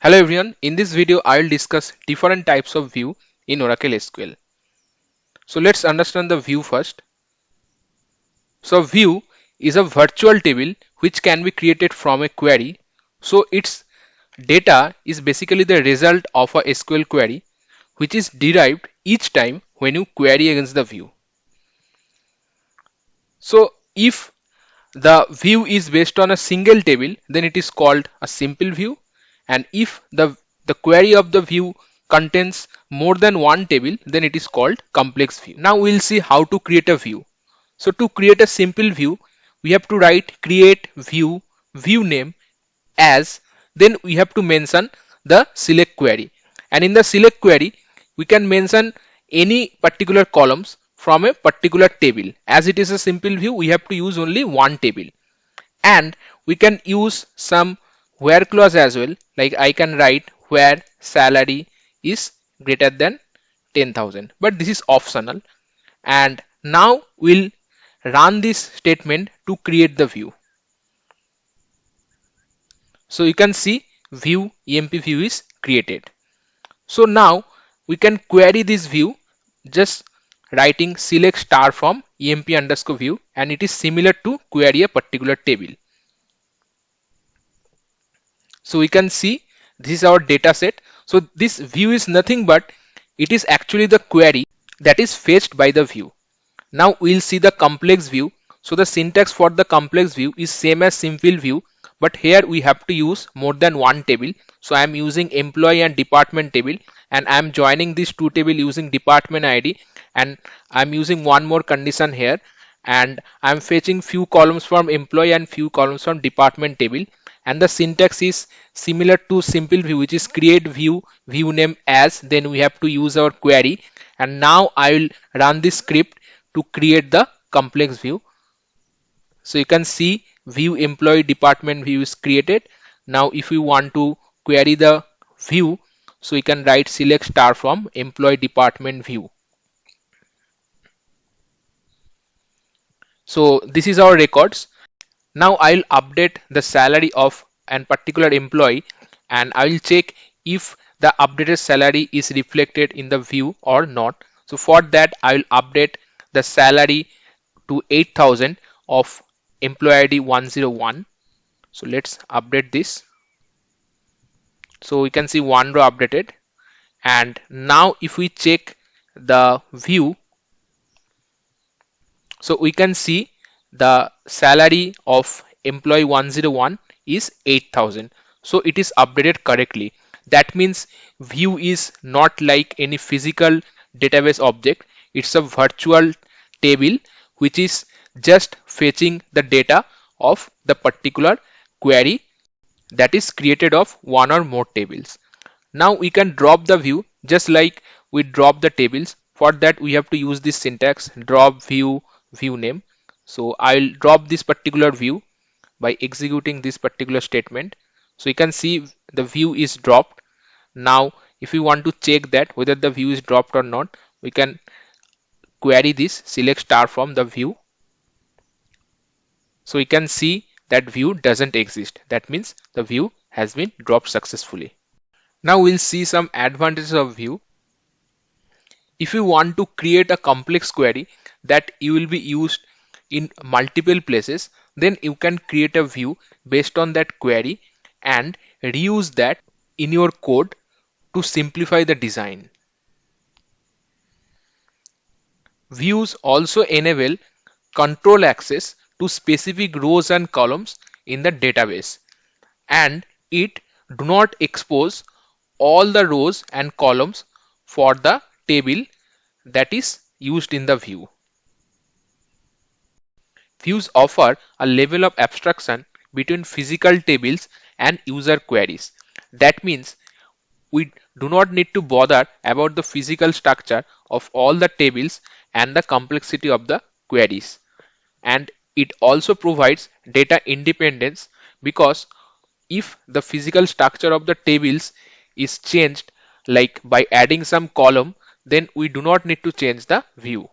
Hello everyone, in this video I'll discuss different types of view in Oracle SQL. So let's understand the view first. So view is a virtual table which can be created from a query. So its data is basically the result of a SQL query which is derived each time when you query against the view. So if the view is based on a single table, then it is called a simple view. And if the query of the view contains more than one table, then it is called complex view. Now we'll see how to create a view. So to create a simple view, we have to write create view, view name as, then we have to mention the select query. And in the select query, we can mention any particular columns from a particular table. As it is a simple view, we have to use only one table. And we can use some where clause as well, like I can write where salary is greater than 10,000, but this is optional. And now we'll run this statement to create the view. So you can see view emp view is created. So now we can query this view just writing select star from emp underscore view, and it is similar to query a particular table. So we can see this is our data set. So this view is nothing but it is actually the query that is fetched by the view. Now we'll see the complex view. So the syntax for the complex view is same as simple view, but here we have to use more than one table. So I am using employee and department table, and I am joining these two table using department ID, and I'm using one more condition here, and I'm fetching few columns from employee and few columns from department table. And the syntax is similar to simple view, which is create view, view name as, then we have to use our query. And now I will run this script to create the complex view. So you can see view employee department view is created. Now if we want to query the view, so you can write select star from employee department view. So this is our records. Now I'll update the salary of an particular employee, and I will check if the updated salary is reflected in the view or not. So for that I will update the salary to 8,000 of employee ID 101. So let's update this. So we can see one row updated. And now if we check the view, so we can see the salary of employee 101 is 8,000. So it is updated correctly. That means view is not like any physical database object. It's a virtual table which is just fetching the data of the particular query that is created of one or more tables. Now we can drop the view just like we drop the tables. For that we have to use this syntax drop view, view name. So I'll drop this particular view by executing this particular statement. So you can see the view is dropped. Now if we want to check that whether the view is dropped or not, we can query this select star from the view. So we can see that view doesn't exist. That means the view has been dropped successfully. Now we'll see some advantages of view. If you want to create a complex query that you will be used in multiple places, then you can create a view based on that query and reuse that in your code to simplify the design. Views also enable control access to specific rows and columns in the database, and it do not expose all the rows and columns for the table that is used in the view. Views offer a level of abstraction between physical tables and user queries. That means we do not need to bother about the physical structure of all the tables and the complexity of the queries. And it also provides data independence, because if the physical structure of the tables is changed, like by adding some column, then we do not need to change the view.